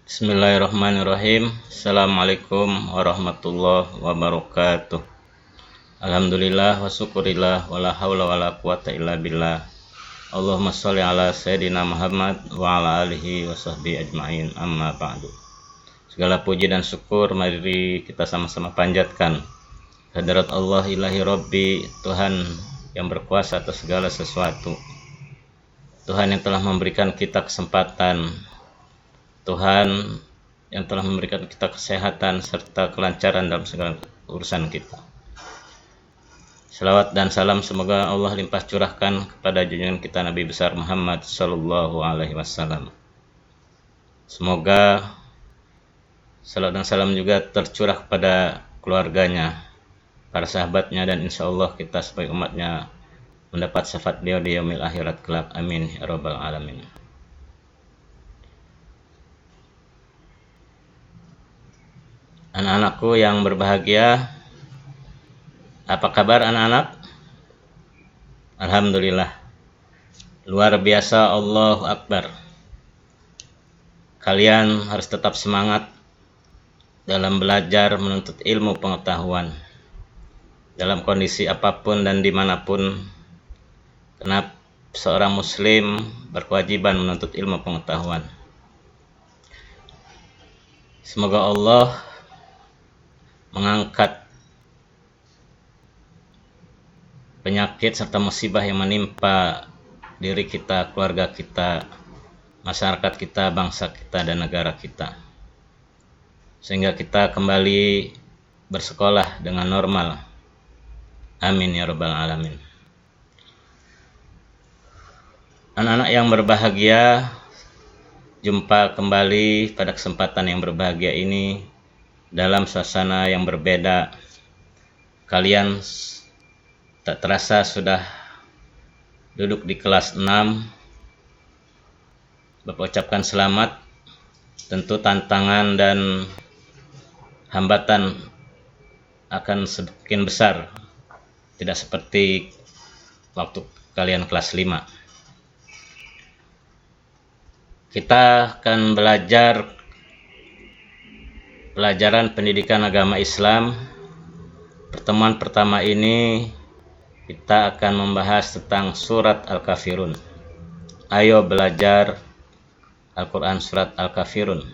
Bismillahirrahmanirrahim. Assalamualaikum warahmatullahi wabarakatuh. Alhamdulillah wa syukurillah wa la hawla wa la quwata illa billah. Allahumma sholli ala sayyidina Muhammad wa ala alihi wa sahbihi ajma'in, amma ba'du. Segala puji dan syukur mari kita sama-sama panjatkan kehadirat Allah ilahi Rabbi, Tuhan yang berkuasa atas segala sesuatu. Tuhan yang telah memberikan kita kesempatan, Tuhan yang telah memberikan kita kesehatan serta kelancaran dalam segala urusan kita. Salawat dan salam semoga Allah limpah curahkan kepada junjungan kita Nabi besar Muhammad sallallahu alaihi wasallam. Semoga salawat dan salam juga tercurah kepada keluarganya, para sahabatnya, dan insya Allah kita sebagai umatnya mendapat syafaat beliau di yaumil akhirat kelak. Amin ya rabbal alamin. Anak-anakku yang berbahagia, apa kabar anak-anak? Alhamdulillah, luar biasa, Allahu Akbar. Kalian harus tetap semangat dalam belajar menuntut ilmu pengetahuan dalam kondisi apapun dan dimanapun, karena seorang muslim berkewajiban menuntut ilmu pengetahuan. Semoga Allah mengangkat penyakit serta musibah yang menimpa diri kita, keluarga kita, masyarakat kita, bangsa kita, dan negara kita, sehingga kita kembali bersekolah dengan normal. Amin ya rabbal alamin. Anak-anak yang berbahagia, jumpa kembali pada kesempatan yang berbahagia ini dalam suasana yang berbeda. Kalian tak terasa sudah duduk di kelas 6. Bapak ucapkan selamat. Tentu tantangan dan hambatan akan semakin besar, tidak seperti waktu kalian kelas 5. Kita akan belajar pelajaran pendidikan agama Islam. Pertemuan pertama ini kita akan membahas tentang surat Al-Kafirun. Ayo belajar Al-Quran surat Al-Kafirun.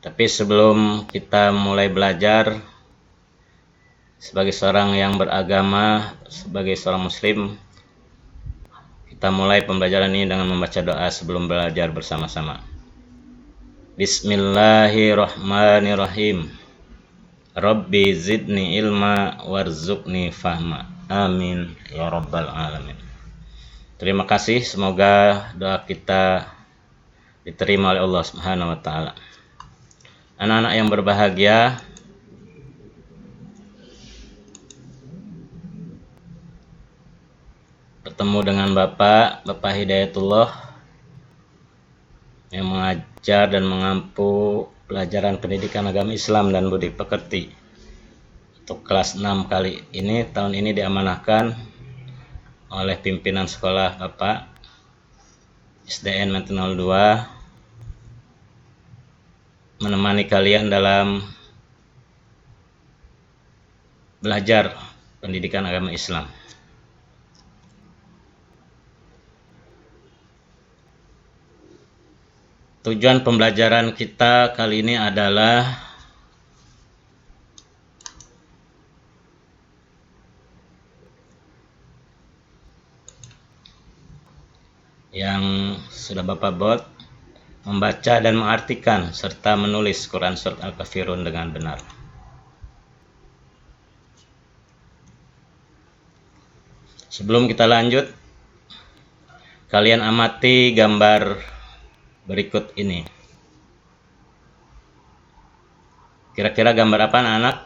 Tapi sebelum kita mulai belajar, sebagai seorang yang beragama, sebagai seorang muslim, kita mulai pembelajaran ini dengan membaca doa sebelum belajar bersama-sama. Bismillahirrahmanirrahim. Rabbi zidni ilma warzuqni fahma. Amin ya rabbal alamin. Terima kasih, semoga doa kita diterima oleh Allah Subhanahu wa taala. Anak-anak yang berbahagia, bertemu dengan Bapak Hidayatullah yang mengajar dan mengampu pelajaran pendidikan agama Islam dan budi pekerti untuk kelas 6 kali ini. Tahun ini diamanahkan oleh pimpinan sekolah Bapak SDN Menteng 02 menemani kalian dalam belajar pendidikan agama Islam. Tujuan pembelajaran kita kali ini adalah yang sudah Bapak buat, membaca dan mengartikan serta menulis Quran surat Al-Kafirun dengan benar. Sebelum kita lanjut, kalian amati gambar berikut ini. Kira-kira gambar apa anak-anak?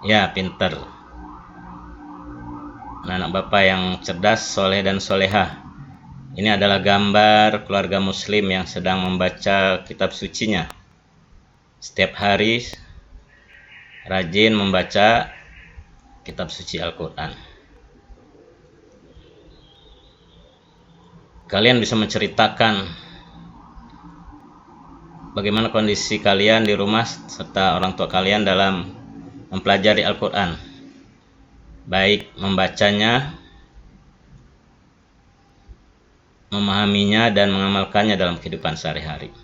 Ya, pinter. Anak-anak Bapak yang cerdas, soleh dan solehah. Ini adalah gambar keluarga muslim yang sedang membaca kitab sucinya. Setiap hari rajin membaca kitab suci Al-Quran. Kalian bisa menceritakan bagaimana kondisi kalian di rumah serta orang tua kalian dalam mempelajari Al-Quran, baik membacanya, memahaminya, dan mengamalkannya dalam kehidupan sehari-hari.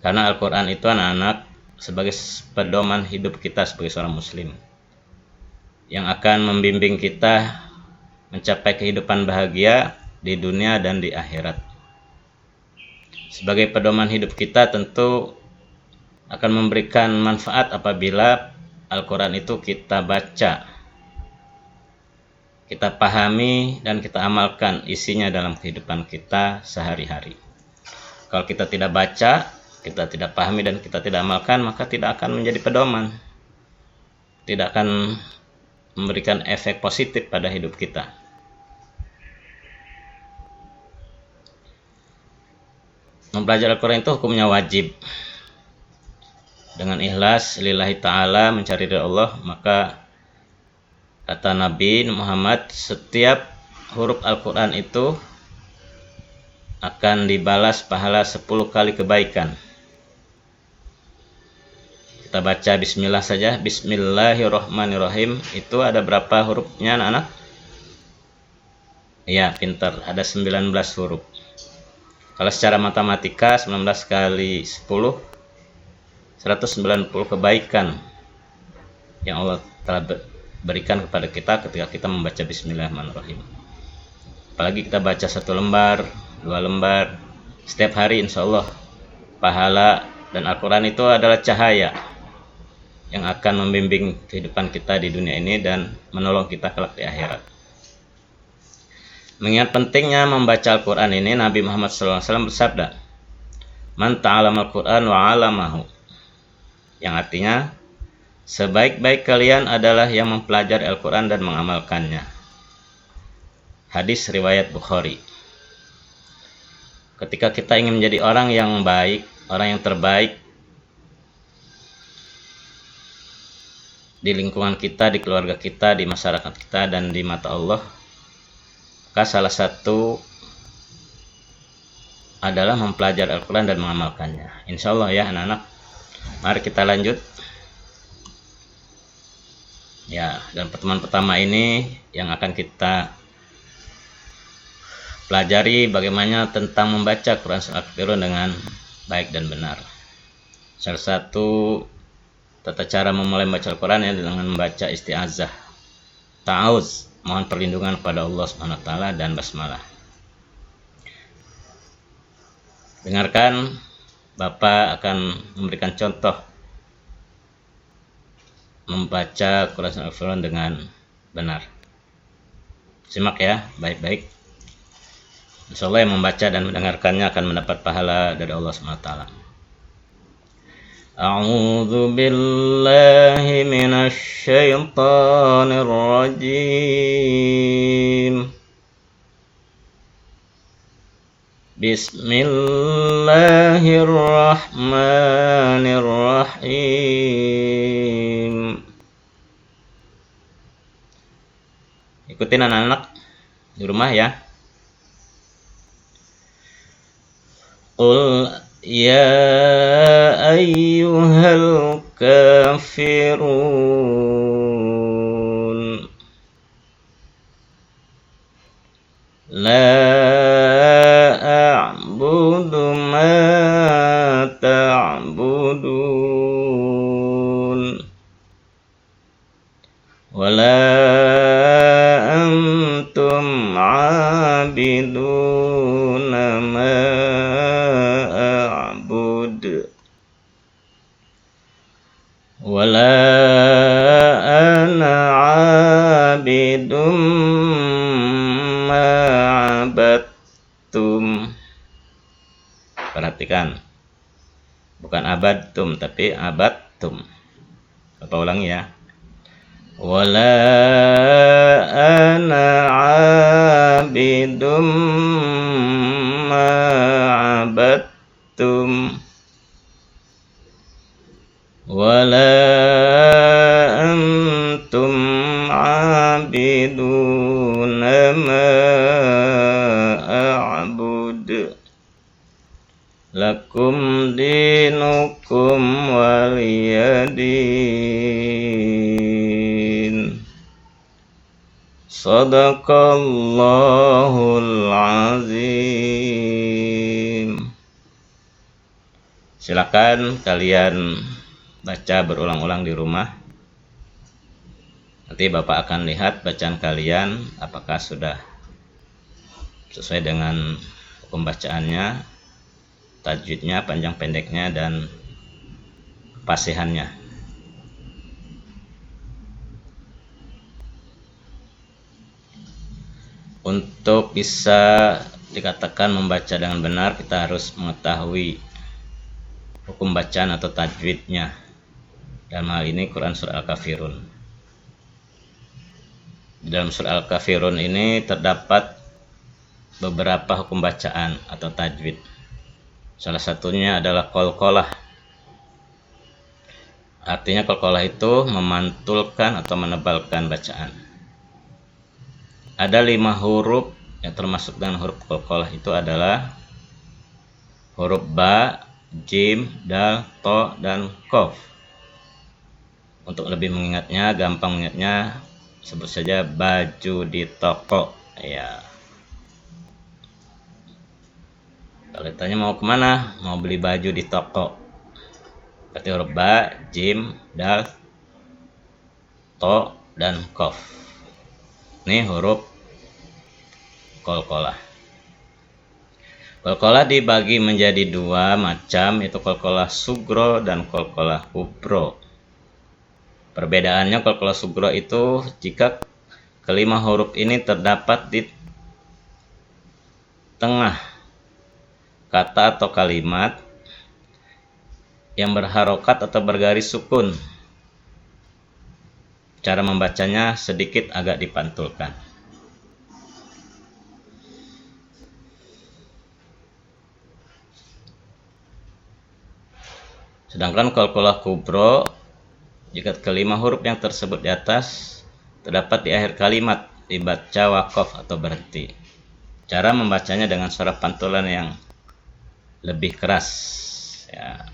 Karena Al-Quran itu anak-anak sebagai pedoman hidup kita sebagai seorang muslim yang akan membimbing kita mencapai kehidupan bahagia di dunia dan di akhirat. Sebagai pedoman hidup kita tentu akan memberikan manfaat apabila Al-Quran itu kita baca, kita pahami, dan kita amalkan isinya dalam kehidupan kita sehari-hari. Kalau kita tidak baca, kita tidak pahami, dan kita tidak amalkan, maka tidak akan menjadi pedoman, tidak akan memberikan efek positif pada hidup kita. Mempelajari Al-Quran itu hukumnya wajib. Dengan ikhlas lillahi ta'ala, mencari ridha Allah, maka kata Nabi Muhammad, setiap huruf Al-Quran itu akan dibalas pahala 10 kali kebaikan. Kita baca bismillah saja, bismillahirrahmanirrahim, itu ada berapa hurufnya anak-anak? Ya, pintar, ada 19 huruf. Kalau secara matematika 19 kali 10 190 kebaikan yang Allah telah berikan kepada kita ketika kita membaca bismillahirrahmanirrahim. Apalagi kita baca 1 lembar, 2 lembar setiap hari, insya Allah pahala. Dan Al-Quran itu adalah cahaya yang akan membimbing kehidupan kita di dunia ini dan menolong kita kelak di akhirat. Mengingat pentingnya membaca Al-Quran ini, Nabi Muhammad SAW bersabda, "Man ta'allama Al-Quran wa 'allamahu." Yang artinya, sebaik-baik kalian adalah yang mempelajari Al-Quran dan mengamalkannya. Hadis riwayat Bukhari. Ketika kita ingin menjadi orang yang baik, orang yang terbaik di lingkungan kita, di keluarga kita, di masyarakat kita, dan di mata Allah, maka salah satu adalah mempelajari Al-Quran dan mengamalkannya. Insya Allah ya anak-anak. Mari kita lanjut. Ya, dan pertemuan pertama ini yang akan kita pelajari bagaimana tentang membaca Quran Surah Al-Kafirun dengan baik dan benar. Salah satu tata cara memulai membaca Al-Quran ya dengan membaca isti'azah, ta'awuz, mohon perlindungan kepada Allah Subhanahu wa taala, dan basmalah. Dengarkan, Bapak akan memberikan contoh membaca Quran Surah Al-Kafirun dengan benar. Simak ya, baik-baik. Insyaallah yang membaca dan mendengarkannya akan mendapat pahala dari Allah Subhanahu wa taala. A'udzu billahi minasy syaithanir rajim. Bismillahirrahmanirrahim. Ikutin anak-anak di rumah ya. Qul ya ayyuhal kafirun la a'budu ma ta'budun wa la antum 'abiduna ma wala ana 'abidum ma'abattum. Perhatikan, bukan abadtum tapi abattum. Bapak ulangi ya. Wala ana 'abidum ma'abattum wala antum 'abiduna ma a'bud. lakum dinukum waliyadin. Sadaqallahul azim. Silakan kalian baca berulang-ulang di rumah. Nanti Bapak akan lihat bacaan kalian apakah sudah sesuai dengan hukum bacaannya, tajwidnya, panjang pendeknya, dan fasihannya. Untuk bisa dikatakan membaca dengan benar, kita harus mengetahui hukum bacaan atau tajwidnya. Dalam hal ini Quran Surah Al-Kafirun. Di dalam Surah Al-Kafirun ini terdapat beberapa hukum bacaan atau tajwid. Salah satunya adalah qalqalah. Artinya qalqalah itu memantulkan atau menebalkan bacaan. Ada 5 huruf yang termasuk dengan huruf qalqalah itu adalah huruf ba, jim, dal, to, dan qaf. Untuk lebih mengingatnya, gampang mengingatnya, sebut saja baju di toko. Ya. Kalau ditanya mau kemana? Mau beli baju di toko. Berarti huruf ba, jim, dal, to, dan qaf. Ini huruf qalqalah. Qalqalah dibagi menjadi 2 macam, yaitu qalqalah sugro dan qalqalah kubro. Perbedaannya, qalqalah sugro itu jika kelima huruf ini terdapat di tengah kata atau kalimat yang berharokat atau bergaris sukun. Cara membacanya sedikit agak dipantulkan. Sedangkan qalqalah kubro, jika kelima huruf yang tersebut di atas terdapat di akhir kalimat, dibaca waqaf atau berhenti. Cara membacanya dengan suara pantulan yang lebih keras. Ya.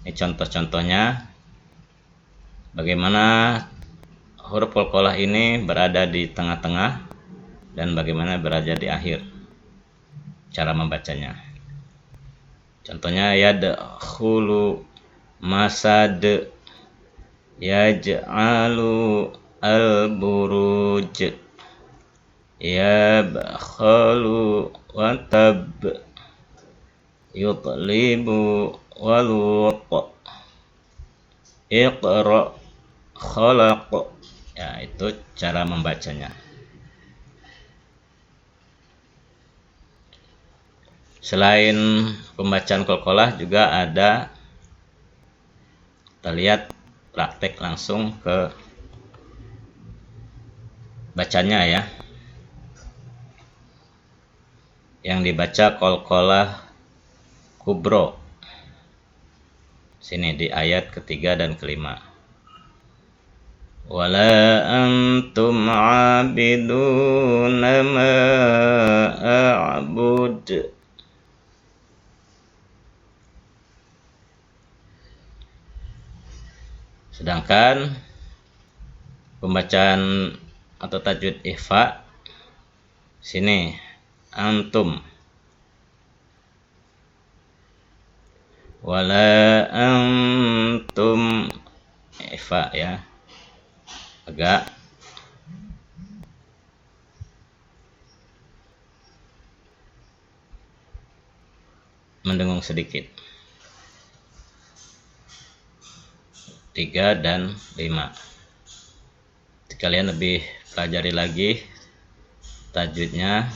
Ini contoh-contohnya bagaimana huruf qalqalah ini berada di tengah-tengah dan bagaimana berada di akhir. Cara membacanya. Contohnya yadkhulu, masad, yaj'alu, al-buruj, yabkhalu, watab, yutlibu, walut, iqra, khalaq. Ya, itu cara membacanya. Selain pembacaan qalqalah juga ada, kita lihat praktek langsung ke bacanya ya. Yang dibaca qalqalah kubro. Sini di ayat ketiga dan kelima. Wala antum abiduna ma a'bud. Sedangkan pembacaan atau tajwid ikhfa sini antum, wala antum ikhfa ya, agak mendengung sedikit. 3 dan 5. Kalian lebih pelajari lagi tajwidnya.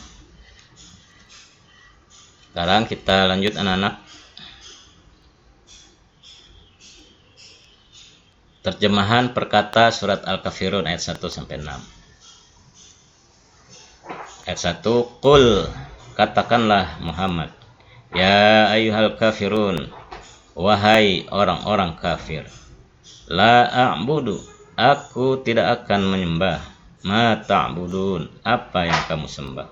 Sekarang kita lanjut anak-anak. Terjemahan perkata surat Al-Kafirun ayat 1 sampai 6. Ayat 1, Qul, katakanlah Muhammad, ya ayyuhal kafirun, wahai orang-orang kafir. La a'budu, aku tidak akan menyembah. Ma ta'budun, apa yang kamu sembah.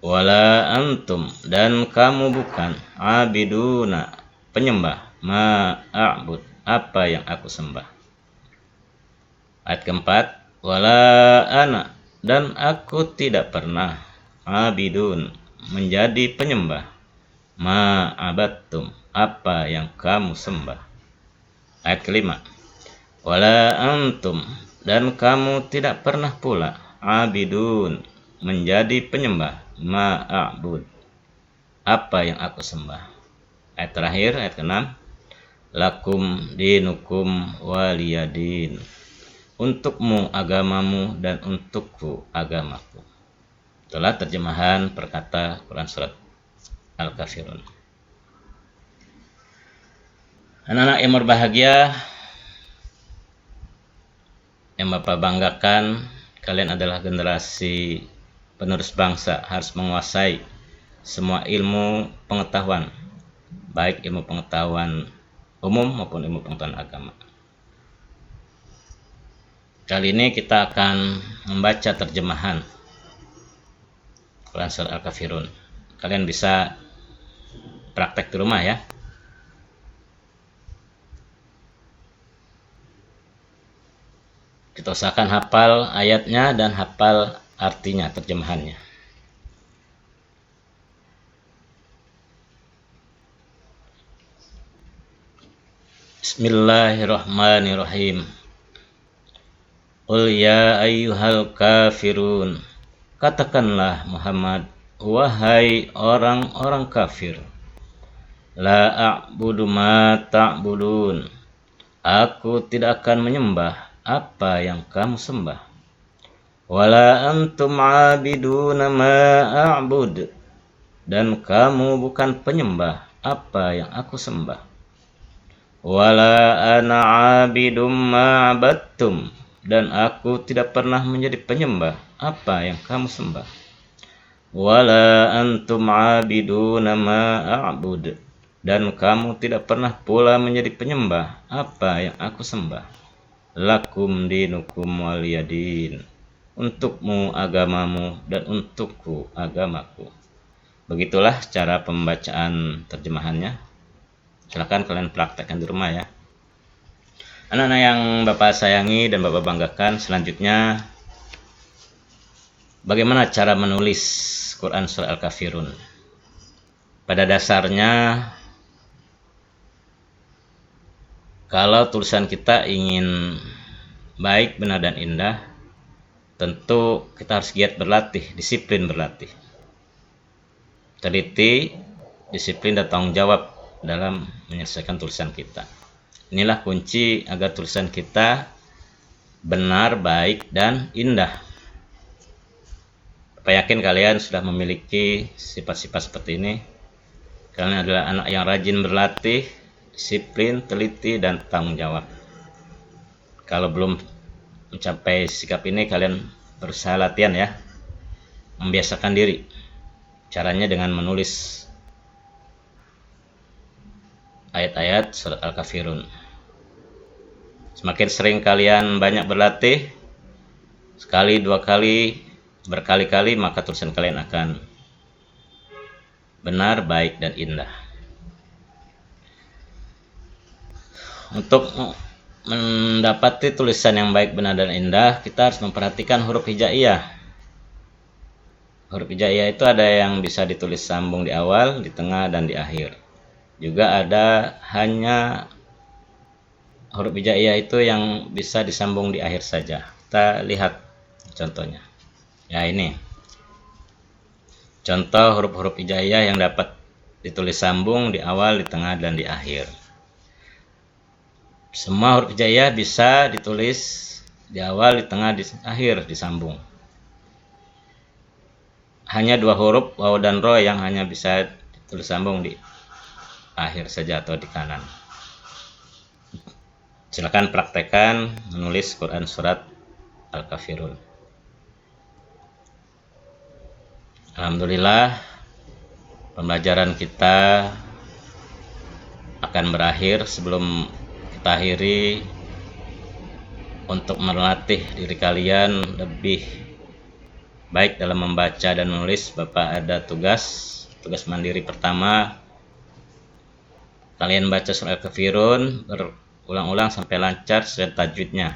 wala antum, dan kamu bukan, abiduna, penyembah, ma a'bud, apa yang aku sembah. Ayat keempat, wala ana, dan aku tidak pernah, abidun, menjadi penyembah, ma abattum, apa yang kamu sembah. Ayat kelima, wala antum, dan kamu tidak pernah pula, abidun, menjadi penyembah, ma a'bud, apa yang aku sembah. Ayat terakhir, ayat ke-6, lakum dinukum waliyadin, untukmu agamamu dan untukku agamaku. Itulah terjemahan perkata Quran Surat Al-Kafirun. Anak-anak yang berbahagia, yang Bapak banggakan, kalian adalah generasi penerus bangsa, harus menguasai semua ilmu pengetahuan, baik ilmu pengetahuan umum maupun ilmu pengetahuan agama. Kali ini kita akan membaca terjemahan Quran Surat Al-Kafirun. Kalian bisa praktek di rumah ya. Kita usahakan hafal ayatnya dan hafal artinya, terjemahannya. Bismillahirrahmanirrahim. Qul ya ayyuhal kafirun, katakanlah Muhammad, wahai orang-orang kafir, la a'budu ma ta'budun, aku tidak akan menyembah apa yang kamu sembah. Wala antum abiduna ma a'bud, dan kamu bukan penyembah apa yang aku sembah. Wala ana abidum ma abattum, dan aku tidak pernah menjadi penyembah apa yang kamu sembah. Wala antum abiduna ma a'bud, dan kamu tidak pernah pula menjadi penyembah apa yang aku sembah. Lakum dinukum waliyadin, untukmu agamamu dan untukku agamaku. Begitulah cara pembacaan terjemahannya. Silakan kalian praktekkan di rumah ya. Anak-anak yang Bapak sayangi dan Bapak banggakan, selanjutnya bagaimana cara menulis Quran Surah Al-Kafirun? Pada dasarnya, kalau tulisan kita ingin baik, benar, dan indah, tentu kita harus giat berlatih, disiplin berlatih. Teliti, disiplin, dan tanggung jawab dalam menyelesaikan tulisan kita. Inilah kunci agar tulisan kita benar, baik, dan indah. Saya yakin kalian sudah memiliki sifat-sifat seperti ini. Kalian adalah anak yang rajin berlatih, disiplin, teliti, dan tanggung jawab. Kalau belum mencapai sikap ini, kalian berusaha latihan ya, membiasakan diri. Caranya dengan menulis ayat-ayat surat Al-Kafirun. Semakin sering kalian banyak berlatih, sekali, dua kali, berkali-kali, maka tulisan kalian akan benar, baik, dan indah. Untuk mendapati tulisan yang baik, benar, dan indah, kita harus memperhatikan huruf hijaiyah. Huruf hijaiyah itu ada yang bisa ditulis sambung di awal, di tengah, dan di akhir. Juga ada hanya huruf hijaiyah itu yang bisa disambung di akhir saja. Kita lihat contohnya. Ya, ini contoh huruf-huruf hijaiyah yang dapat ditulis sambung di awal, di tengah, dan di akhir. Semua huruf hijaiyah bisa ditulis di awal, di tengah, di akhir, disambung. Hanya dua huruf waw dan ro yang hanya bisa ditulis sambung di akhir saja atau di kanan. Silakan praktekkan menulis Quran Surat Al-Kafirun. Alhamdulillah, pembelajaran kita akan berakhir. Sebelum kita akhiri, untuk melatih diri kalian lebih baik dalam membaca dan menulis. Bapak ada tugas mandiri pertama. Kalian baca surah Al-Kafirun berulang-ulang sampai lancar sesuai tajwidnya.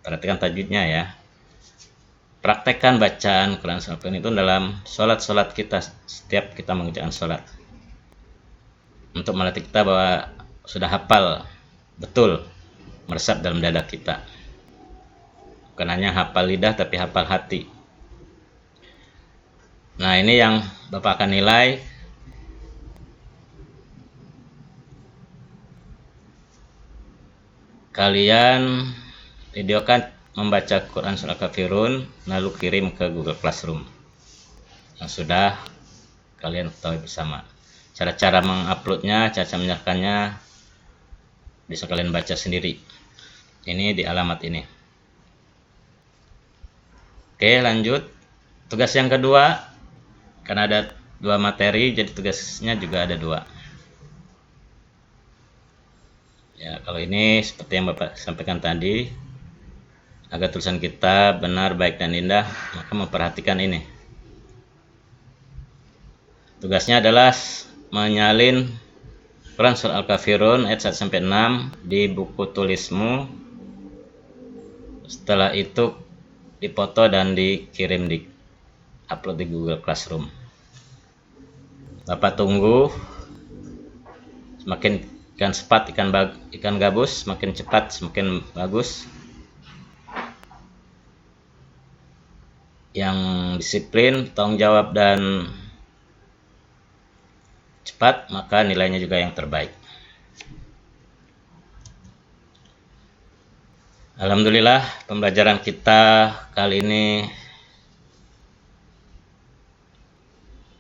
Perhatikan tajwidnya ya. Praktekkan bacaan Quran surah Al-Kafirun itu dalam sholat kita, setiap kita mengerjakan sholat, untuk melatih kita bahwa sudah hafal betul, meresap dalam dada kita. Bukan hanya hafal lidah tapi hafal hati. Nah, ini yang Bapak akan nilai. Kalian videokan membaca Quran surah Al-Kafirun lalu kirim ke Google Classroom yang sudah kalian ketahui bersama. Cara-cara menguploadnya, cara menyerahkannya bisa kalian baca sendiri. Ini di alamat ini. Oke, lanjut. Tugas yang kedua, karena ada 2 materi, jadi tugasnya juga ada 2. Ya, kalau ini seperti yang Bapak sampaikan tadi, agar tulisan kita benar, baik, dan indah, maka memperhatikan ini. Tugasnya adalah menyalin Quran surah Al-Kafirun ayat 1-6 di buku tulismu. Setelah itu dipoto dan dikirim, di upload di Google Classroom. Bapak tunggu. Semakin ikan sepat, ikan gabus, semakin cepat semakin bagus. Yang disiplin, tanggung jawab, dan cepat, maka nilainya juga yang terbaik. Alhamdulillah, pembelajaran kita kali ini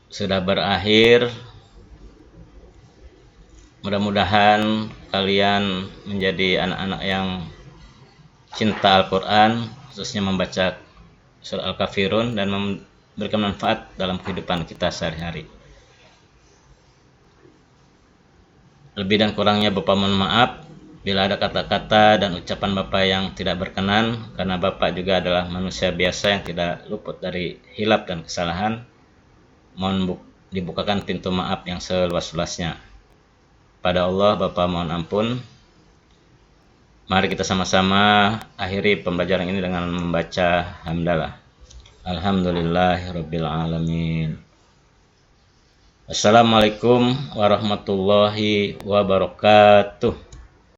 sudah berakhir. Mudah-mudahan kalian menjadi anak-anak yang cinta Al-Quran, khususnya membaca surah Al-Kafirun, dan memberikan manfaat dalam kehidupan kita sehari-hari. Lebih dan kurangnya Bapak mohon maaf bila ada kata-kata dan ucapan Bapak yang tidak berkenan, karena Bapak juga adalah manusia biasa yang tidak luput dari hilap dan kesalahan. Mohon dibukakan pintu maaf yang seluas-luasnya. Pada Allah Bapak mohon ampun. Mari kita sama-sama akhiri pembelajaran ini dengan membaca hamdalah. Alhamdulillahirabbil alamin. Assalamualaikum warahmatullahi wabarakatuh.